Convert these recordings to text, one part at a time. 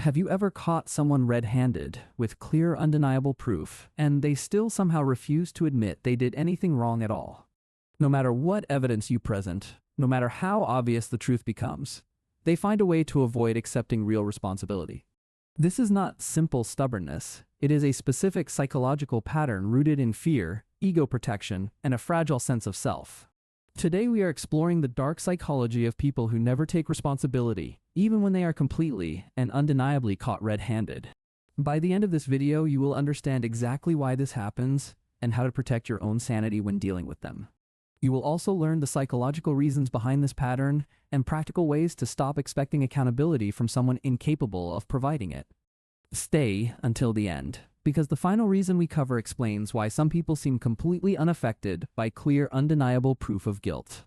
Have you ever caught someone red-handed with clear, undeniable proof, and they still somehow refuse to admit they did anything wrong at all? No matter what evidence you present, no matter how obvious the truth becomes, they find a way to avoid accepting real responsibility. This is not simple stubbornness. It is a specific psychological pattern rooted in fear, ego protection, and a fragile sense of self. Today we are exploring the dark psychology of people who never take responsibility, even when they are completely and undeniably caught red-handed. By the end of this video, you will understand exactly why this happens and how to protect your own sanity when dealing with them. You will also learn the psychological reasons behind this pattern and practical ways to stop expecting accountability from someone incapable of providing it. Stay until the end, because the final reason we cover explains why some people seem completely unaffected by clear, undeniable proof of guilt.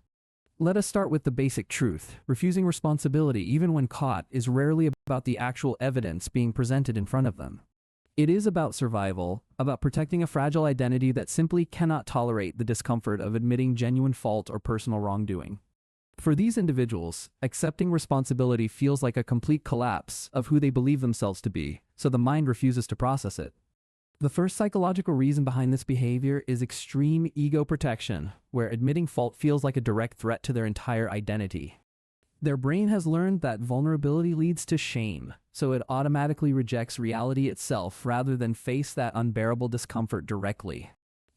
Let us start with the basic truth. Refusing responsibility, even when caught, is rarely about the actual evidence being presented in front of them. It is about survival, about protecting a fragile identity that simply cannot tolerate the discomfort of admitting genuine fault or personal wrongdoing. For these individuals, accepting responsibility feels like a complete collapse of who they believe themselves to be, so the mind refuses to process it. The first psychological reason behind this behavior is extreme ego protection, where admitting fault feels like a direct threat to their entire identity. Their brain has learned that vulnerability leads to shame, so it automatically rejects reality itself rather than face that unbearable discomfort directly.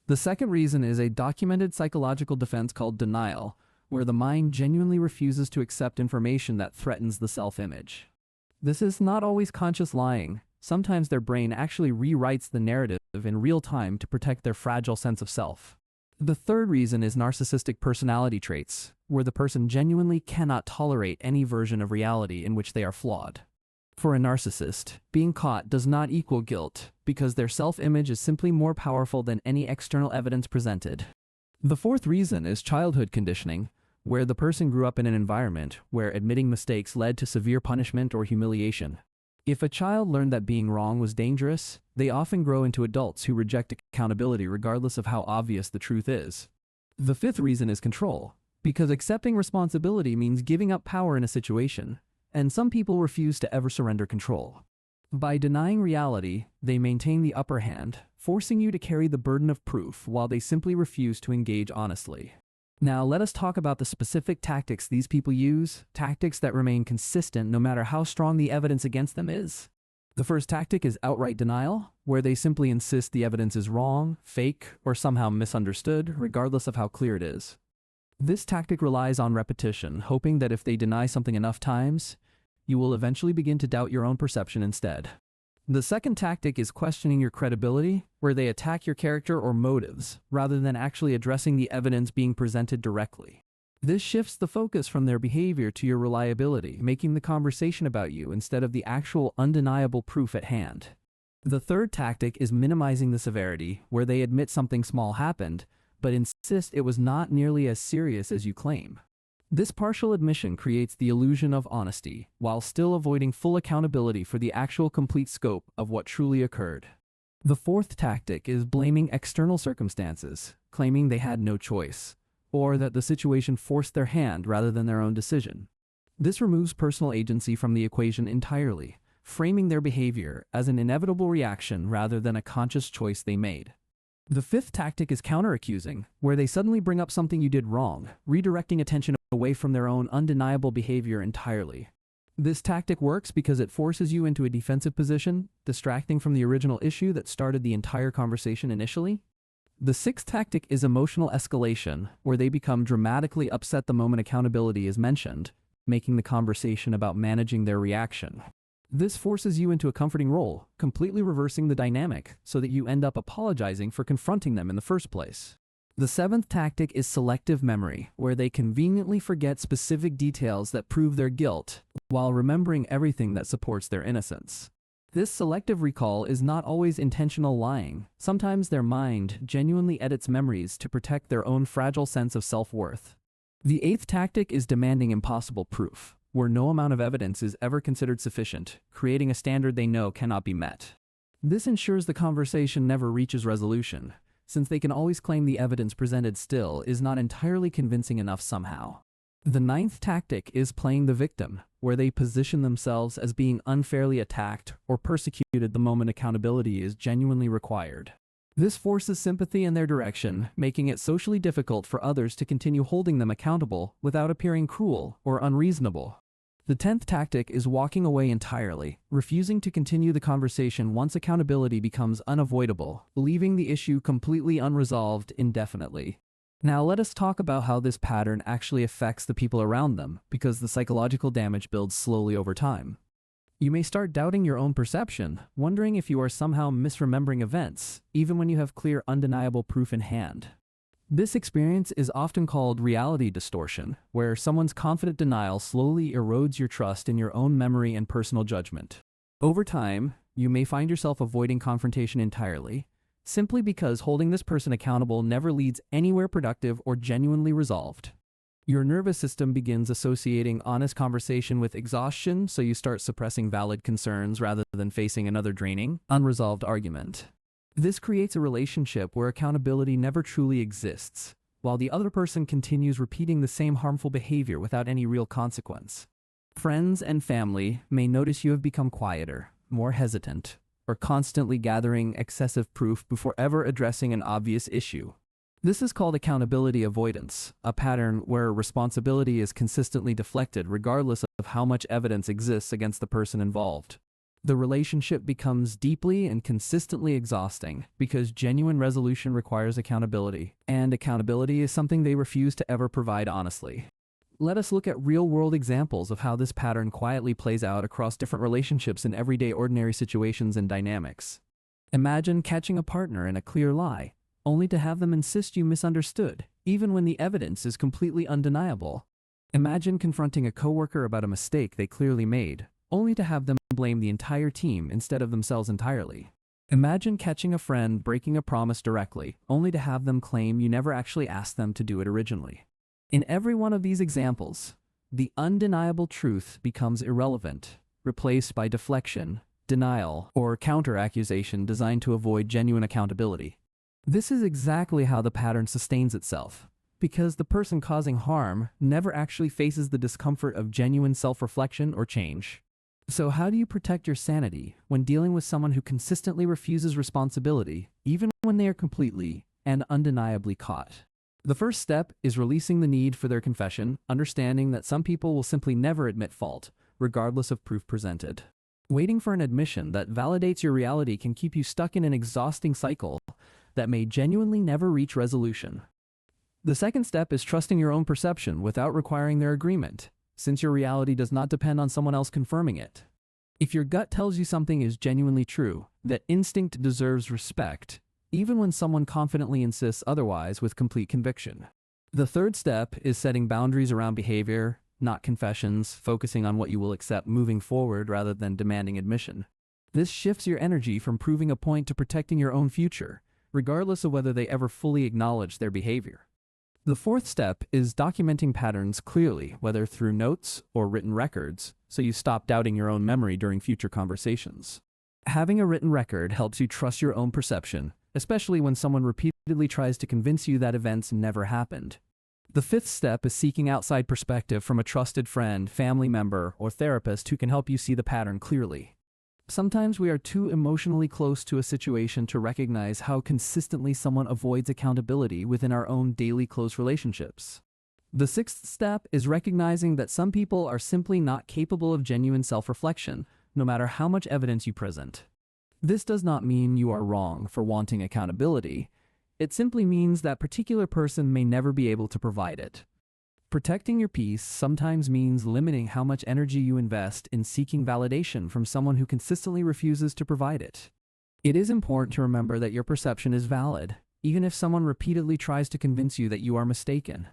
The second reason is a documented psychological defense called denial, where the mind genuinely refuses to accept information that threatens the self-image. This is not always conscious lying. Sometimes their brain actually rewrites the narrative in real time to protect their fragile sense of self. The third reason is narcissistic personality traits, where the person genuinely cannot tolerate any version of reality in which they are flawed. For a narcissist, being caught does not equal guilt, because their self-image is simply more powerful than any external evidence presented. The fourth reason is childhood conditioning, where the person grew up in an environment where admitting mistakes led to severe punishment or humiliation. If a child learned that being wrong was dangerous, they often grow into adults who reject accountability regardless of how obvious the truth is. The fifth reason is control, because accepting responsibility means giving up power in a situation, and some people refuse to ever surrender control. By denying reality, they maintain the upper hand, forcing you to carry the burden of proof while they simply refuse to engage honestly. Now let us talk about the specific tactics these people use, tactics that remain consistent no matter how strong the evidence against them is. The first tactic is outright denial, where they simply insist the evidence is wrong, fake, or somehow misunderstood, regardless of how clear it is. This tactic relies on repetition, hoping that if they deny something enough times, you will eventually begin to doubt your own perception instead. The second tactic is questioning your credibility, where they attack your character or motives, rather than actually addressing the evidence being presented directly. This shifts the focus from their behavior to your reliability, making the conversation about you instead of the actual undeniable proof at hand. The third tactic is minimizing the severity, where they admit something small happened, but insist it was not nearly as serious as you claim. This partial admission creates the illusion of honesty, while still avoiding full accountability for the actual complete scope of what truly occurred. The fourth tactic is blaming external circumstances, claiming they had no choice, or that the situation forced their hand rather than their own decision. This removes personal agency from the equation entirely, framing their behavior as an inevitable reaction rather than a conscious choice they made. The fifth tactic is counter-accusing, where they suddenly bring up something you did wrong, redirecting attention away from their own undeniable behavior entirely. This tactic works because it forces you into a defensive position, distracting from the original issue that started the entire conversation initially. The sixth tactic is emotional escalation, where they become dramatically upset the moment accountability is mentioned, making the conversation about managing their reaction. This forces you into a comforting role, completely reversing the dynamic so that you end up apologizing for confronting them in the first place. The seventh tactic is selective memory, where they conveniently forget specific details that prove their guilt, while remembering everything that supports their innocence. This selective recall is not always intentional lying. Sometimes their mind genuinely edits memories to protect their own fragile sense of self-worth. The eighth tactic is demanding impossible proof, where no amount of evidence is ever considered sufficient, creating a standard they know cannot be met. This ensures the conversation never reaches resolution, since they can always claim the evidence presented still is not entirely convincing enough somehow. The ninth tactic is playing the victim, where they position themselves as being unfairly attacked or persecuted the moment accountability is genuinely required. This forces sympathy in their direction, making it socially difficult for others to continue holding them accountable without appearing cruel or unreasonable. The 10th tactic is walking away entirely, refusing to continue the conversation once accountability becomes unavoidable, leaving the issue completely unresolved indefinitely. Now let us talk about how this pattern actually affects the people around them, because the psychological damage builds slowly over time. You may start doubting your own perception, wondering if you are somehow misremembering events, even when you have clear, undeniable proof in hand. This experience is often called reality distortion, where someone's confident denial slowly erodes your trust in your own memory and personal judgment. Over time, you may find yourself avoiding confrontation entirely, simply because holding this person accountable never leads anywhere productive or genuinely resolved. Your nervous system begins associating honest conversation with exhaustion, so you start suppressing valid concerns rather than facing another draining, unresolved argument. This creates a relationship where accountability never truly exists, while the other person continues repeating the same harmful behavior without any real consequence. Friends and family may notice you have become quieter, more hesitant, or constantly gathering excessive proof before ever addressing an obvious issue. This is called accountability avoidance, a pattern where responsibility is consistently deflected regardless of how much evidence exists against the person involved. The relationship becomes deeply and consistently exhausting because genuine resolution requires accountability, and accountability is something they refuse to ever provide honestly. Let us look at real-world examples of how this pattern quietly plays out across different relationships in everyday ordinary situations and dynamics. Imagine catching a partner in a clear lie, only to have them insist you misunderstood, even when the evidence is completely undeniable. Imagine confronting a coworker about a mistake they clearly made, only to have them blame the entire team instead of themselves entirely. Imagine catching a friend breaking a promise directly, only to have them claim you never actually asked them to do it originally. In every one of these examples, the undeniable truth becomes irrelevant, replaced by deflection, denial, or counter-accusation designed to avoid genuine accountability. This is exactly how the pattern sustains itself, because the person causing harm never actually faces the discomfort of genuine self-reflection or change. So how do you protect your sanity when dealing with someone who consistently refuses responsibility, even when they are completely and undeniably caught? The first step is releasing the need for their confession, understanding that some people will simply never admit fault, regardless of proof presented. Waiting for an admission that validates your reality can keep you stuck in an exhausting cycle that may genuinely never reach resolution. The second step is trusting your own perception without requiring their agreement, since your reality does not depend on someone else confirming it. If your gut tells you something is genuinely true, that instinct deserves respect, even when someone confidently insists otherwise with complete conviction. The third step is setting boundaries around behavior, not confessions, focusing on what you will accept moving forward rather than demanding admission. This shifts your energy from proving a point to protecting your own future, regardless of whether they ever fully acknowledge their behavior. The fourth step is documenting patterns clearly, whether through notes or written records, so you stop doubting your own memory during future conversations. Having a written record helps you trust your own perception, especially when someone repeatedly tries to convince you that events never happened. The fifth step is seeking outside perspective from a trusted friend, family member, or therapist who can help you see the pattern clearly. Sometimes we are too emotionally close to a situation to recognize how consistently someone avoids accountability within our own daily close relationships. The sixth step is recognizing that some people are simply not capable of genuine self-reflection, no matter how much evidence you present. This does not mean you are wrong for wanting accountability. It simply means that particular person may never be able to provide it. Protecting your peace sometimes means limiting how much energy you invest in seeking validation from someone who consistently refuses to provide it. It is important to remember that your perception is valid, even if someone repeatedly tries to convince you that you are mistaken.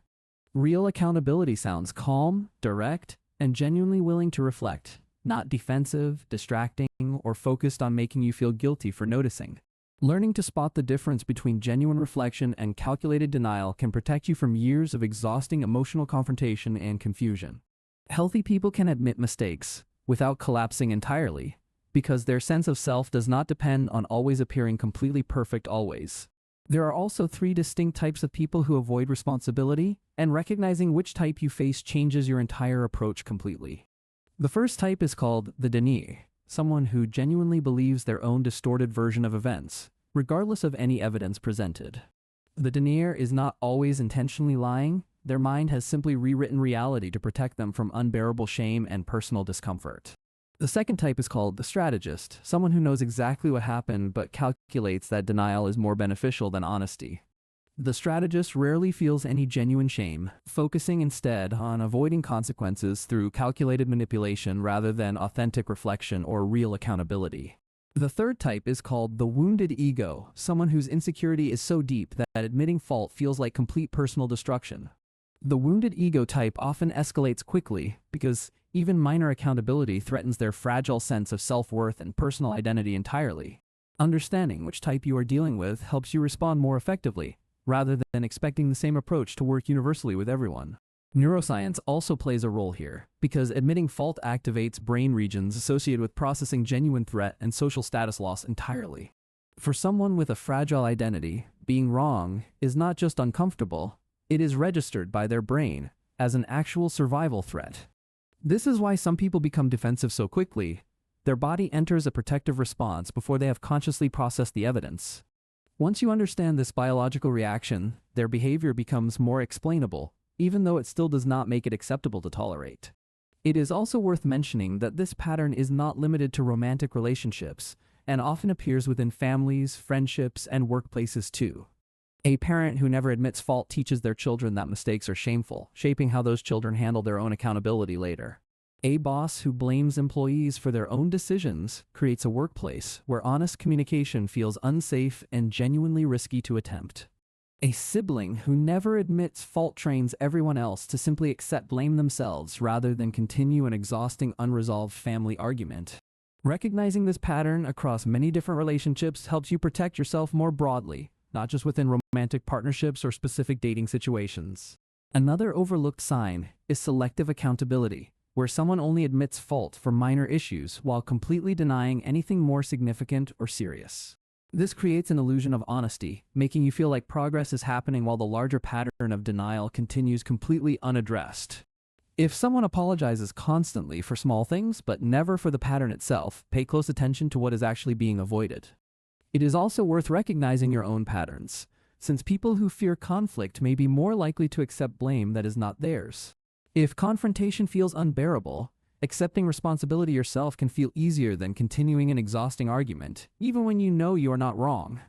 Real accountability sounds calm, direct, and genuinely willing to reflect, not defensive, distracting, or focused on making you feel guilty for noticing. Learning to spot the difference between genuine reflection and calculated denial can protect you from years of exhausting emotional confrontation and confusion. Healthy people can admit mistakes without collapsing entirely, because their sense of self does not depend on always appearing completely perfect always. There are also 3 distinct types of people who avoid responsibility, and recognizing which type you face changes your entire approach completely. The first type is called the denier, someone who genuinely believes their own distorted version of events, regardless of any evidence presented. The denier is not always intentionally lying. Their mind has simply rewritten reality to protect them from unbearable shame and personal discomfort. The second type is called the strategist, someone who knows exactly what happened but calculates that denial is more beneficial than honesty. The strategist rarely feels any genuine shame, focusing instead on avoiding consequences through calculated manipulation rather than authentic reflection or real accountability. The third type is called the wounded ego, someone whose insecurity is so deep that admitting fault feels like complete personal destruction. The wounded ego type often escalates quickly because even minor accountability threatens their fragile sense of self-worth and personal identity entirely. Understanding which type you are dealing with helps you respond more effectively, rather than expecting the same approach to work universally with everyone. Neuroscience also plays a role here, because admitting fault activates brain regions associated with processing genuine threat and social status loss entirely. For someone with a fragile identity, being wrong is not just uncomfortable, it is registered by their brain as an actual survival threat. This is why some people become defensive so quickly. Their body enters a protective response before they have consciously processed the evidence. Once you understand this biological reaction, their behavior becomes more explainable, even though it still does not make it acceptable to tolerate. It is also worth mentioning that this pattern is not limited to romantic relationships, and often appears within families, friendships, and workplaces too. A parent who never admits fault teaches their children that mistakes are shameful, shaping how those children handle their own accountability later. A boss who blames employees for their own decisions creates a workplace where honest communication feels unsafe and genuinely risky to attempt. A sibling who never admits fault trains everyone else to simply accept blame themselves rather than continue an exhausting unresolved family argument. Recognizing this pattern across many different relationships helps you protect yourself more broadly, not just within romantic partnerships or specific dating situations. Another overlooked sign is selective accountability, where someone only admits fault for minor issues while completely denying anything more significant or serious. This creates an illusion of honesty, making you feel like progress is happening while the larger pattern of denial continues completely unaddressed. If someone apologizes constantly for small things but never for the pattern itself, pay close attention to what is actually being avoided. It is also worth recognizing your own patterns, since people who fear conflict may be more likely to accept blame that is not theirs. If confrontation feels unbearable, accepting responsibility yourself can feel easier than continuing an exhausting argument, even when you know you are not wrong.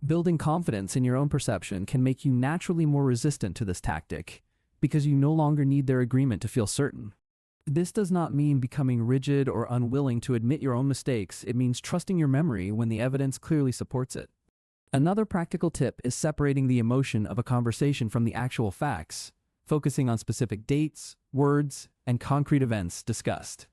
Building confidence in your own perception can make you naturally more resistant to this tactic, because you no longer need their agreement to feel certain. This does not mean becoming rigid or unwilling to admit your own mistakes. It means trusting your memory when the evidence clearly supports it. Another practical tip is separating the emotion of a conversation from the actual facts, focusing on specific dates, words, and concrete events discussed.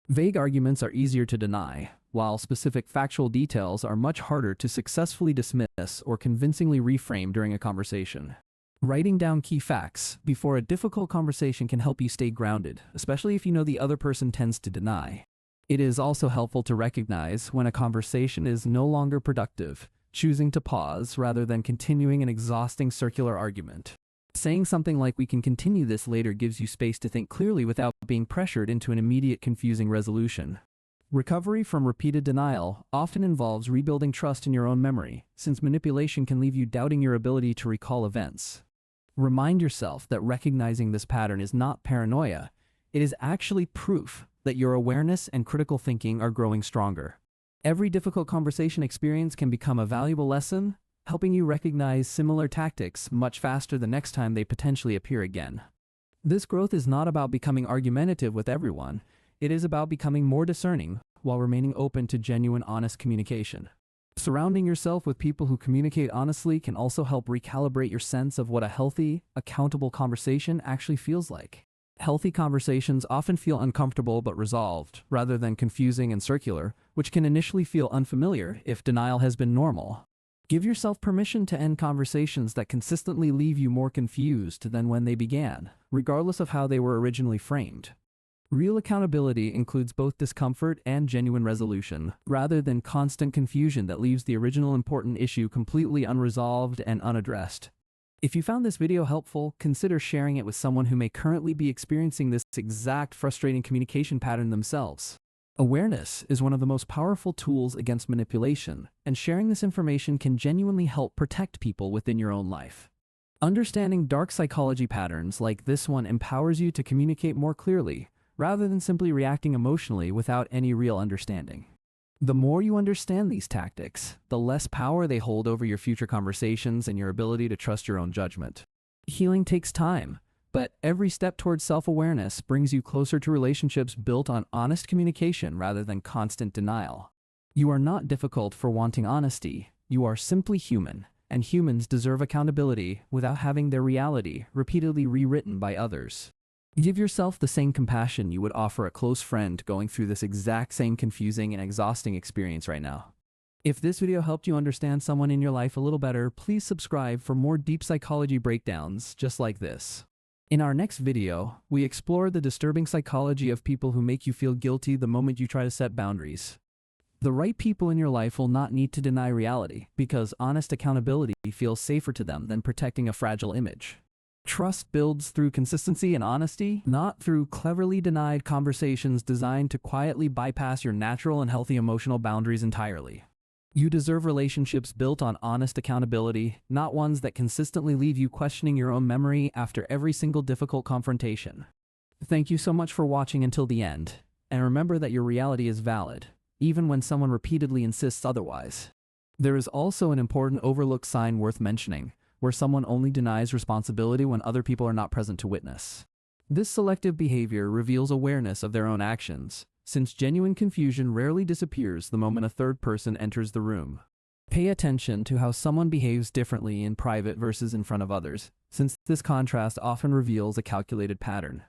Vague arguments are easier to deny, while specific factual details are much harder to successfully dismiss or convincingly reframe during a conversation. Writing down key facts before a difficult conversation can help you stay grounded, especially if you know the other person tends to deny. It is also helpful to recognize when a conversation is no longer productive, choosing to pause rather than continuing an exhausting circular argument. Saying something like "we can continue this later" gives you space to think clearly without being pressured into an immediate confusing resolution. Recovery from repeated denial often involves rebuilding trust in your own memory, since manipulation can leave you doubting your ability to recall events. Remind yourself that recognizing this pattern is not paranoia. It is actually proof that your awareness and critical thinking are growing stronger. Every difficult conversation experience can become a valuable lesson, helping you recognize similar tactics much faster the next time they potentially appear again. This growth is not about becoming argumentative with everyone. It is about becoming more discerning while remaining open to genuine, honest communication. Surrounding yourself with people who communicate honestly can also help recalibrate your sense of what a healthy, accountable conversation actually feels like. Healthy conversations often feel uncomfortable but resolved, rather than confusing and circular, which can initially feel unfamiliar if denial has been normal. Give yourself permission to end conversations that consistently leave you more confused than when they began, regardless of how they were originally framed. Real accountability includes both discomfort and genuine resolution, rather than constant confusion that leaves the original important issue completely unresolved and unaddressed. If you found this video helpful, consider sharing it with someone who may currently be experiencing this exact frustrating communication pattern themselves. Awareness is one of the most powerful tools against manipulation, and sharing this information can genuinely help protect people within your own life. Understanding dark psychology patterns like this one empowers you to communicate more clearly, rather than simply reacting emotionally without any real understanding. The more you understand these tactics, the less power they hold over your future conversations and your ability to trust your own judgment. Healing takes time, but every step towards self-awareness brings you closer to relationships built on honest communication rather than constant denial. You are not difficult for wanting honesty, you are simply human, and humans deserve accountability without having their reality repeatedly rewritten by others. Give yourself the same compassion you would offer a close friend going through this exact same confusing and exhausting experience right now. If this video helped you understand someone in your life a little better, please subscribe for more deep psychology breakdowns just like this. In our next video, we explore the disturbing psychology of people who make you feel guilty the moment you try to set boundaries. The right people in your life will not need to deny reality, because honest accountability feels safer to them than protecting a fragile image. Trust builds through consistency and honesty, not through cleverly denied conversations designed to quietly bypass your natural and healthy emotional boundaries entirely. You deserve relationships built on honest accountability, not ones that consistently leave you questioning your own memory after every single difficult confrontation. Thank you so much for watching until the end, and remember that your reality is valid, even when someone repeatedly insists otherwise. There is also an important overlooked sign worth mentioning, where someone only denies responsibility when other people are not present to witness. This selective behavior reveals awareness of their own actions, since genuine confusion rarely disappears the moment a third person enters the room. Pay attention to how someone behaves differently in private versus in front of others, since this contrast often reveals a calculated pattern.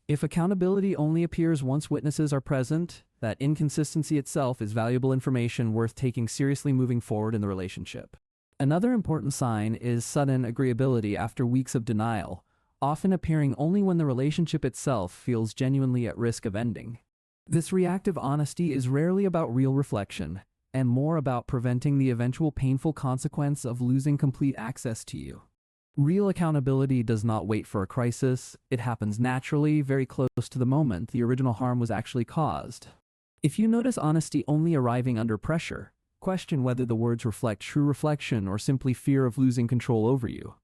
If accountability only appears once witnesses are present, that inconsistency itself is valuable information worth taking seriously moving forward in the relationship. Another important sign is sudden agreeability after weeks of denial, often appearing only when the relationship itself feels genuinely at risk of ending. This reactive honesty is rarely about real reflection, and more about preventing the eventual painful consequence of losing complete access to you. Real accountability does not wait for a crisis, it happens naturally, very close to the moment the original harm was actually caused. If you notice honesty only arriving under pressure, question whether the words reflect true reflection or simply fear of losing control over you.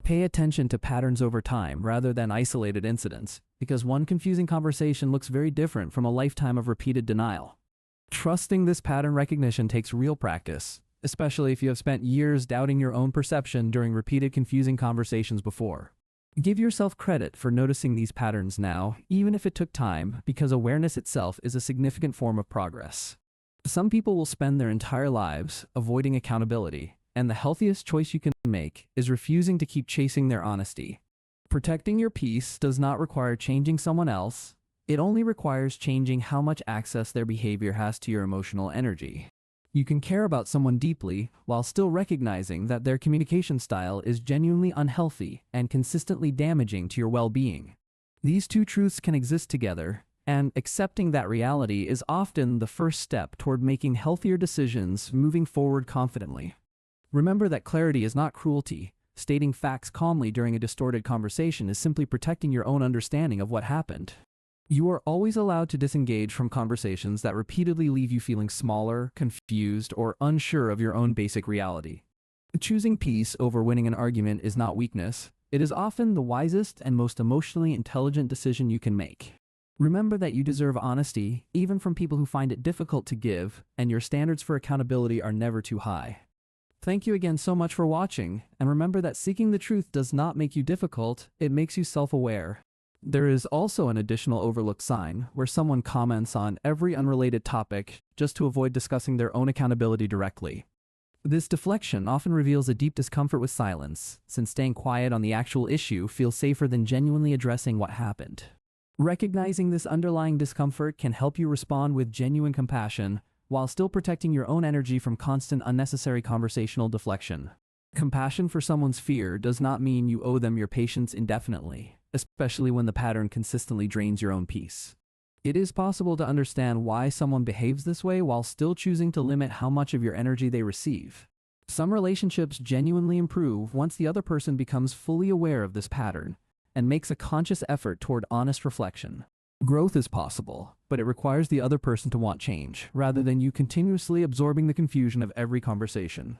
Pay attention to patterns over time rather than isolated incidents, because one confusing conversation looks very different from a lifetime of repeated denial. Trusting this pattern recognition takes real practice, especially if you have spent years doubting your own perception during repeated confusing conversations before. Give yourself credit for noticing these patterns now, even if it took time, because awareness itself is a significant form of progress. Some people will spend their entire lives avoiding accountability, and the healthiest choice you can make is refusing to keep chasing their honesty. Protecting your peace does not require changing someone else, it only requires changing how much access their behavior has to your emotional energy. You can care about someone deeply while still recognizing that their communication style is genuinely unhealthy and consistently damaging to your well-being. These two truths can exist together, and accepting that reality is often the first step toward making healthier decisions moving forward confidently. Remember that clarity is not cruelty. Stating facts calmly during a distorted conversation is simply protecting your own understanding of what happened. You are always allowed to disengage from conversations that repeatedly leave you feeling smaller, confused, or unsure of your own basic reality. Choosing peace over winning an argument is not weakness. It is often the wisest and most emotionally intelligent decision you can make. Remember that you deserve honesty, even from people who find it difficult to give, and your standards for accountability are never too high. Thank you again so much for watching, and remember that seeking the truth does not make you difficult, it makes you self-aware. There is also an additional overlooked sign, where someone comments on every unrelated topic just to avoid discussing their own accountability directly. This deflection often reveals a deep discomfort with silence, since staying quiet on the actual issue feels safer than genuinely addressing what happened. Recognizing this underlying discomfort can help you respond with genuine compassion, while still protecting your own energy from constant unnecessary conversational deflection. Compassion for someone's fear does not mean you owe them your patience indefinitely, especially when the pattern consistently drains your own peace. It is possible to understand why someone behaves this way while still choosing to limit how much of your energy they receive. Some relationships genuinely improve once the other person becomes fully aware of this pattern and makes a conscious effort toward honest reflection. Growth is possible, but it requires the other person to want change, rather than you continuously absorbing the confusion of every conversation.